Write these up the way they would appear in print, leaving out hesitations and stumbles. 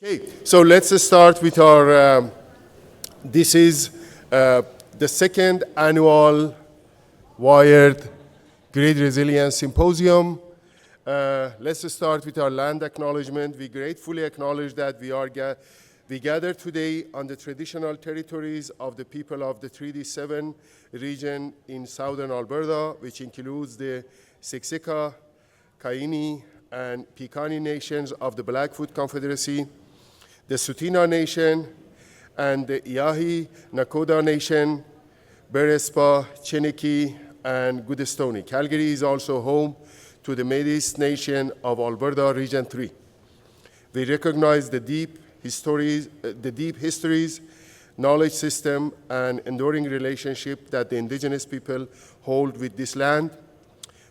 Okay, so let's start with our, this is the second annual WIRED Grid Resilience Symposium. Let's start with our land acknowledgement. We gratefully acknowledge that we gather today on the traditional territories of the people of the Treaty 7 region in southern Alberta, which includes the Siksika, Kainai, and Piikani nations of the Blackfoot Confederacy, the Tsuut'ina Nation, and the Iahi Nakoda Nation, Bearspaw, Chiniki, and Goodstoney. Calgary is also home to the Métis Nation of Alberta, Region 3. We recognize the deep histories, knowledge system, and enduring relationship that the Indigenous people hold with this land.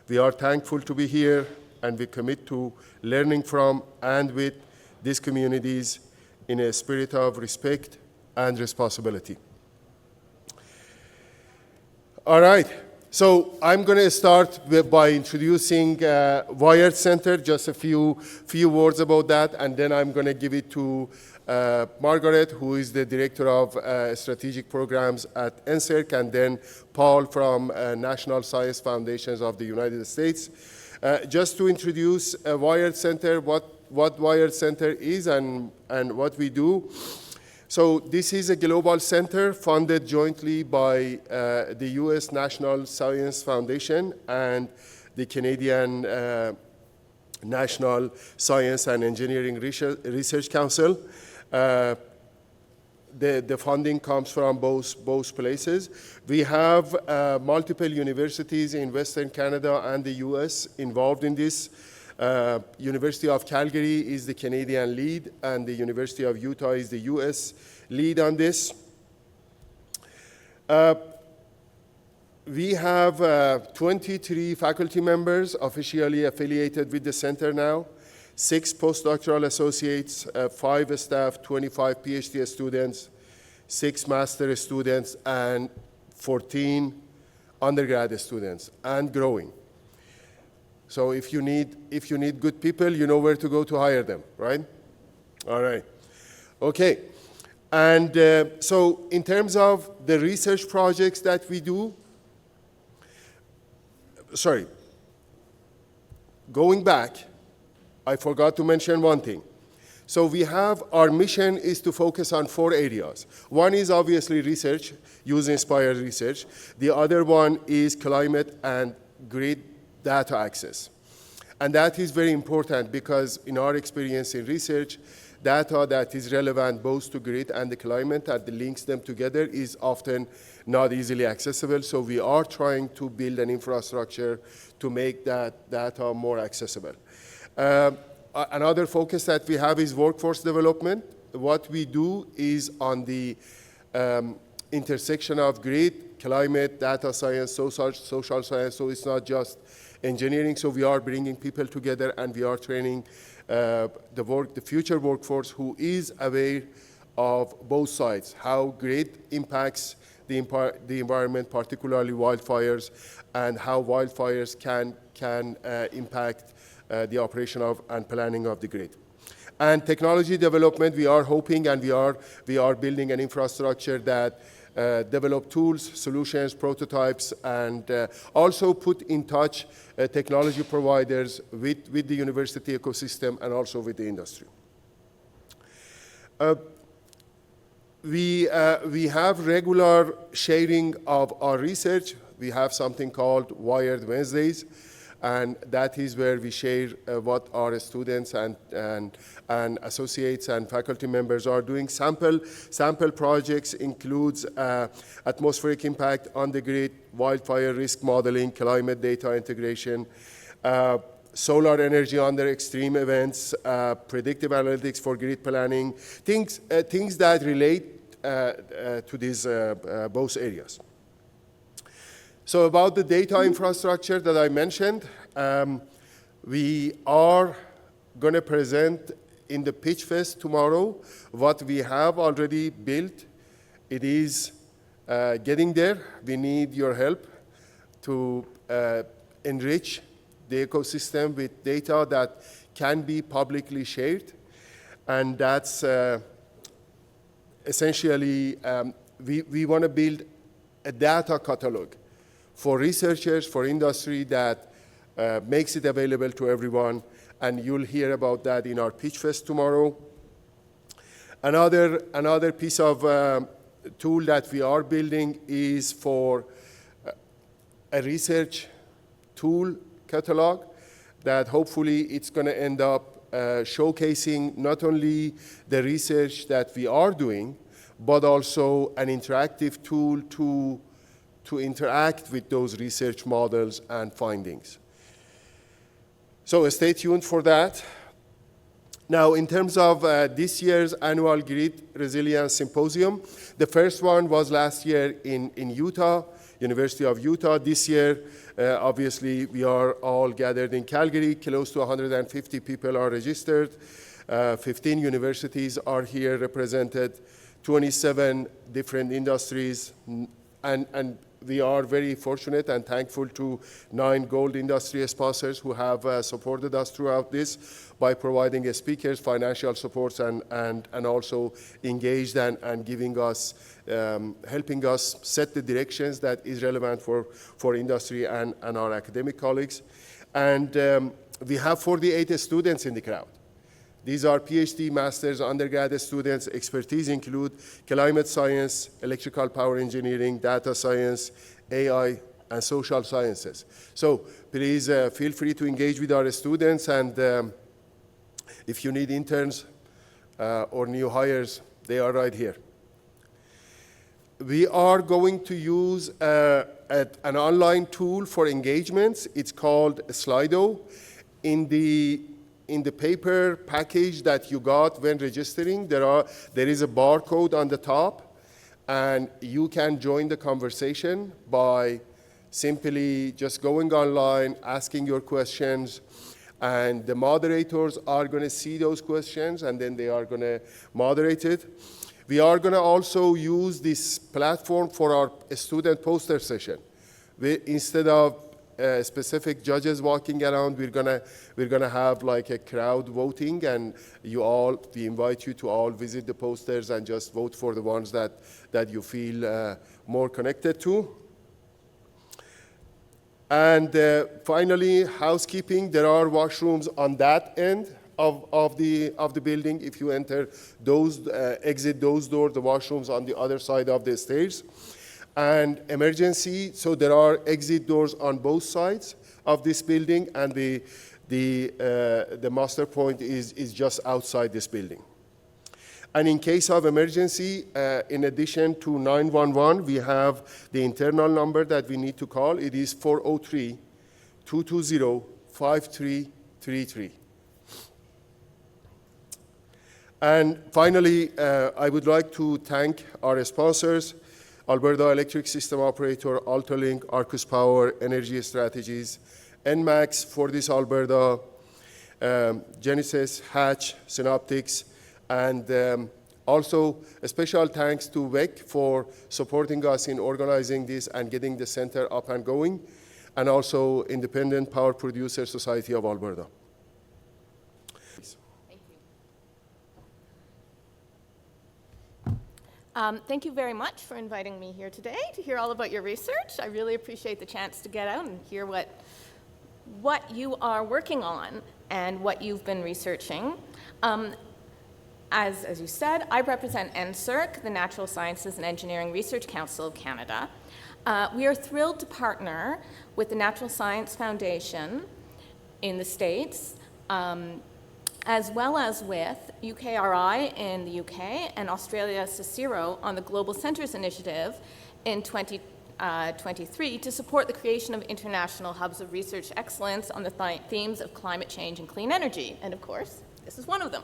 We are thankful to be here, and we commit to learning from and with these communities in a spirit of respect and responsibility. All right, so I'm going to start by introducing WIRED Center, just a few words about that, and then I'm going to give it to Margaret, who is the Director of Strategic Programs at NSERC, and then Paul from National Science Foundations of the United States. Just to introduce WIRED Center, what WIRED Center is and what we do. So this is a global center funded jointly by the US National Science Foundation and the Canadian National Science and Engineering Research Council. The funding comes from both places. We have multiple universities in Western Canada and the US involved in this. University of Calgary is the Canadian lead, and the University of Utah is the US lead on this. We have 23 faculty members officially affiliated with the center now, 6 postdoctoral associates, 5 staff, 25 PhD students, 6 master students, and 14 undergrad students, and growing. So if you need good people, you know where to go to hire them, right? All right. Okay. And so in terms of the research projects that we do, going back, I forgot to mention one thing. So we have, our mission is to focus on 4 areas. One is obviously research, user-inspired research. The other one is climate and grid data access. And that is very important because in our experience in research, data that is relevant both to grid and the climate and that links them together is often not easily accessible. So we are trying to build an infrastructure to make that data more accessible. Another focus that we have is workforce development. What we do is on the intersection of grid, climate, data science, social science, so it's not just engineering. So we are bringing people together and we are training the future workforce who is aware of both sides, how grid impacts the environment, particularly wildfires, and how wildfires can impact the operation of and planning of the grid. And technology development, we are hoping and we are building an infrastructure that develop tools, solutions, prototypes, and also put in touch technology providers with the university ecosystem and also with the industry. We have regular sharing of our research. We have something called WIRED Wednesdays, and that is where we share what our students and associates and faculty members are doing. Sample projects includes atmospheric impact on the grid, wildfire risk modeling, climate data integration, solar energy under extreme events, predictive analytics for grid planning, things that relate to these both areas. So about the data infrastructure that I mentioned, we are going to present in the Pitch Fest tomorrow what we have already built. It is getting there. We need your help to enrich the ecosystem with data that can be publicly shared. And that's essentially, we want to build a data catalog for researchers, for industry that makes it available to everyone. And you'll hear about that in our Pitch Fest tomorrow. Another piece of tool that we are building is for a research tool catalog that hopefully it's going to end up showcasing not only the research that we are doing, but also an interactive tool to interact with those research models and findings. So stay tuned for that. Now, in terms of this year's annual Grid Resilience Symposium, the first one was last year in Utah, University of Utah. This year, obviously, we are all gathered in Calgary. Close to 150 people are registered. 15 universities are here represented, 27 different industries, and we are very fortunate and thankful to 9 gold industry sponsors who have supported us throughout this by providing speakers, financial supports, and also engaged and giving us, helping us set the directions that is relevant for industry and our academic colleagues. And we have 48 students in the crowd. These are PhD, master's, undergraduate students. Expertise include climate science, electrical power engineering, data science, AI, and social sciences. So please feel free to engage with our students, and if you need interns or new hires, they are right here. We are going to use an online tool for engagements. It's called Slido. In the paper package that you got when registering, there is a barcode on the top, and you can join the conversation by simply just going online, asking your questions, and the moderators are going to see those questions, and then they are going to moderate it. We are going to also use this platform for our student poster session. Instead of specific judges walking around, we're gonna have like a crowd voting, and we invite you to all visit the posters and just vote for the ones that you feel more connected to. And finally, housekeeping. There are washrooms on that end of the building. If you enter those, exit those doors, the washrooms on the other side of the stairs. And emergency, so there are exit doors on both sides of this building, and the muster point is just outside this building. And in case of emergency, in addition to 911, we have the internal number that we need to call. It is 403-220-5333. And finally, I would like to thank our sponsors: Alberta Electric System Operator, AltaLink, Arcus Power, Energy Strategies, NMAX, Fortis Alberta, Genesis, Hatch, Synoptics, and also a special thanks to WEC for supporting us in organizing this and getting the center up and going, and also Independent Power Producer Society of Alberta. Thank you very much for inviting me here today to hear all about your research. I really appreciate the chance to get out and hear what you are working on and what you've been researching. As you said, I represent NSERC, the Natural Sciences and Engineering Research Council of Canada. We are thrilled to partner with the Natural Science Foundation in the States, as well as with UKRI in the UK and Australia CSIRO on the Global Centers Initiative in 2023 to support the creation of international hubs of research excellence on the themes of climate change and clean energy. And of course, this is one of them.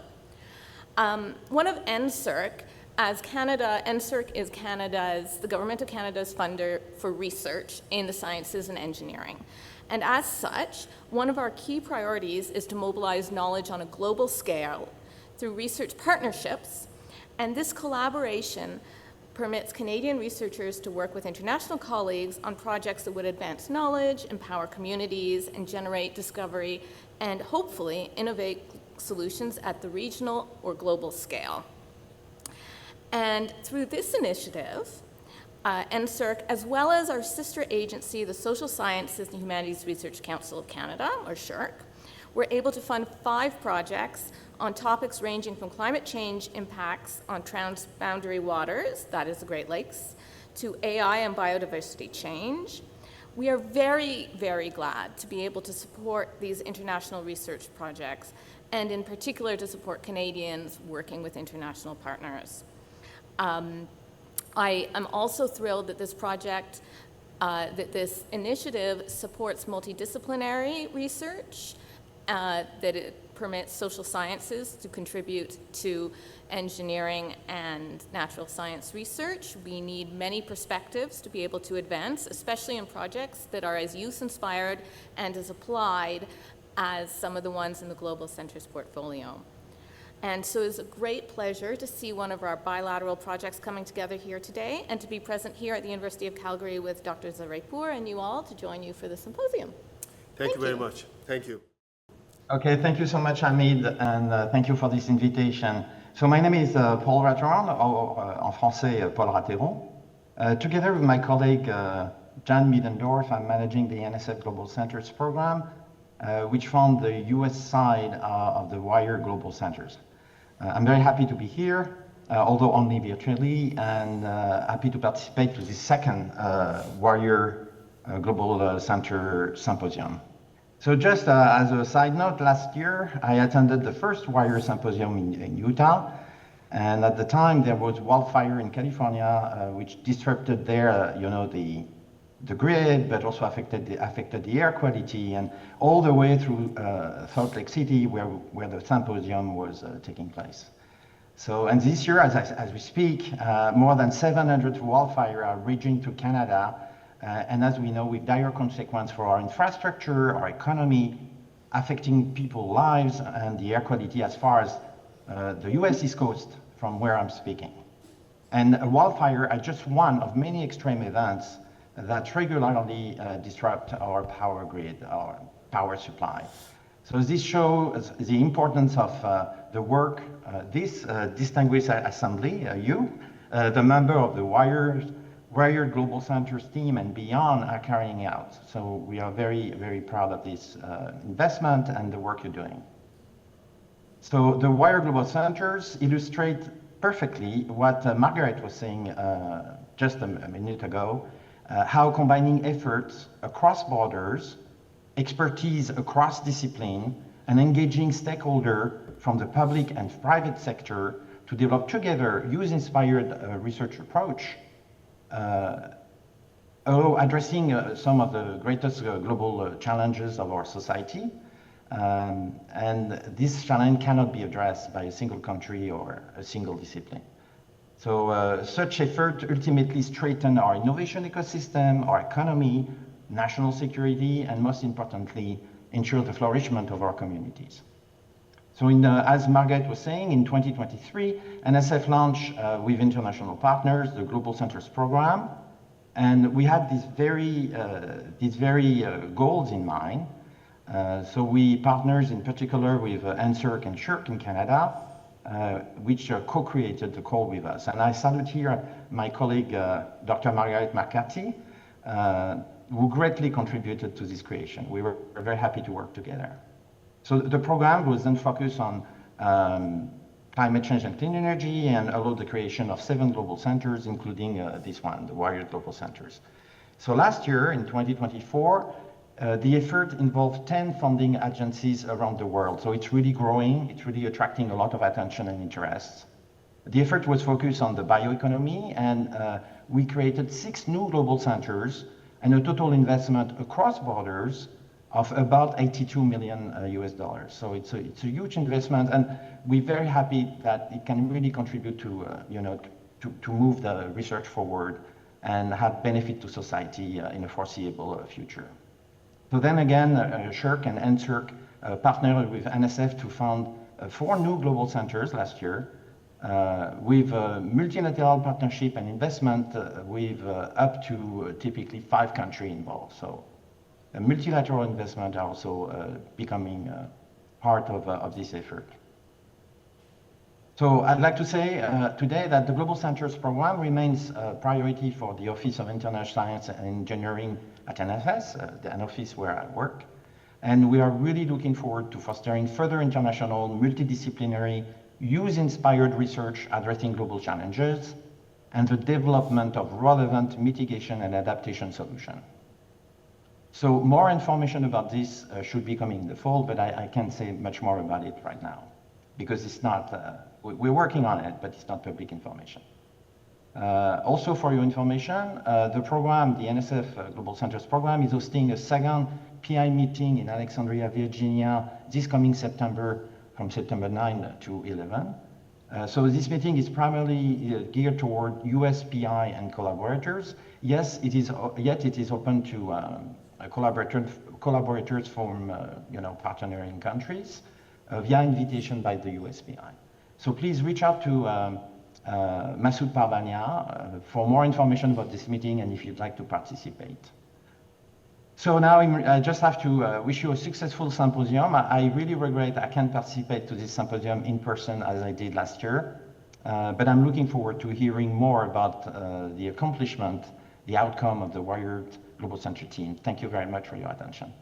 One of NSERC, as Canada, NSERC is the Government of Canada's funder for research in the sciences and engineering. And as such, one of our key priorities is to mobilize knowledge on a global scale through research partnerships, and this collaboration permits Canadian researchers to work with international colleagues on projects that would advance knowledge, empower communities, and generate discovery, and hopefully innovate solutions at the regional or global scale. And through this initiative, NSERC, as well as our sister agency, the Social Sciences and Humanities Research Council of Canada, or SERC, were able to fund 5 projects on topics ranging from climate change impacts on transboundary waters, that is the Great Lakes, to AI and biodiversity change. We are very, very glad to be able to support these international research projects, and in particular to support Canadians working with international partners. I am also thrilled that this project, that this initiative supports multidisciplinary research, that it permits social sciences to contribute to engineering and natural science research. We need many perspectives to be able to advance, especially in projects that are as youth-inspired and as applied as some of the ones in the Global Centers portfolio. And so it's a great pleasure to see one of our bilateral projects coming together here today and to be present here at the University of Calgary with Dr. Zareipour and you all to join you for the symposium. Thank you very much. Thank you. Okay, thank you so much, Hamid, and thank you for this invitation. So my name is Paul Raterron, or en français, Paul Raterron. Together with my colleague, Jan Middendorf, I'm managing the NSF Global Centers program, which formed the US side of the WIRED Global Centers. I'm very happy to be here, although only virtually, and happy to participate to the second WIRED Global Center Symposium. So just as a side note, last year I attended the first WIRED Symposium in Utah, and at the time there was wildfire in California, which disrupted there, the grid, but also affected the air quality, and all the way through Salt Lake City, where the symposium was taking place. So, and this year, as we speak, more than 700 wildfires are raging through Canada, and as we know, with dire consequences for our infrastructure, our economy, affecting people's lives and the air quality as far as the US East Coast, from where I'm speaking. And a wildfire are just one of many extreme events that regularly disrupt our power grid, our power supply. So this shows the importance of the work this distinguished assembly, the member of the WIRED Global Centers team and beyond are carrying out. So we are very, very proud of this investment and the work you're doing. So the WIRED Global Centers illustrate perfectly what Margaret was saying just a minute ago, how combining efforts across borders, expertise across discipline, and engaging stakeholders from the public and private sector to develop together youth-inspired research approach, addressing some of the greatest global challenges of our society. And this challenge cannot be addressed by a single country or a single discipline. So such effort ultimately strengthen our innovation ecosystem, our economy, national security, and most importantly, ensure the flourishment of our communities. So as Margaret was saying, in 2023, NSF launched with international partners the Global Centers program, and we had these very goals in mind. So we partners in particular with NSERC and SERC in Canada, which co-created the call with us. And I salute here my colleague, Dr. Margaret McCarthy, who greatly contributed to this creation. We were very happy to work together. So the program was then focused on climate change and clean energy and allowed the creation of 7 global centers, including this one, the WIRED Global Centers. So last year, in 2024, the effort involved 10 funding agencies around the world. So it's really growing, it's really attracting a lot of attention and interest. The effort was focused on the bioeconomy, and we created 6 new global centers and a total investment across borders of about $82 million US dollars. So it's a huge investment, and we're very happy that it can really contribute to, to move the research forward and have benefit to society in a foreseeable future. So then again, SERC and NSERC partnered with NSF to found 4 new global centers last year with multilateral partnership and investment with up to typically 5 countries involved. So multilateral investment are also becoming part of this effort. So I'd like to say today that the Global Centers program remains a priority for the Office of International Science and Engineering at NSF, an office where I work. And we are really looking forward to fostering further international, multidisciplinary, use-inspired research addressing global challenges and the development of relevant mitigation and adaptation solutions. So more information about this should be coming in the fall, but I can't say much more about it right now because it's not, we're working on it, but it's not public information. Also for your information, the program, the NSF Global Centers program, is hosting a second PI meeting in Alexandria, Virginia, this coming September, from September 9 to 11. So this meeting is primarily geared toward US PI and collaborators. Yes, it is open to collaborators from partnering countries via invitation by the US PI. So please reach out to Masoud Parbania for more information about this meeting and if you'd like to participate. So now I just have to wish you a successful symposium. I really regret I can't participate to this symposium in person as I did last year, but I'm looking forward to hearing more about the accomplishment, the outcome of the WIRED Global Center team. Thank you very much for your attention.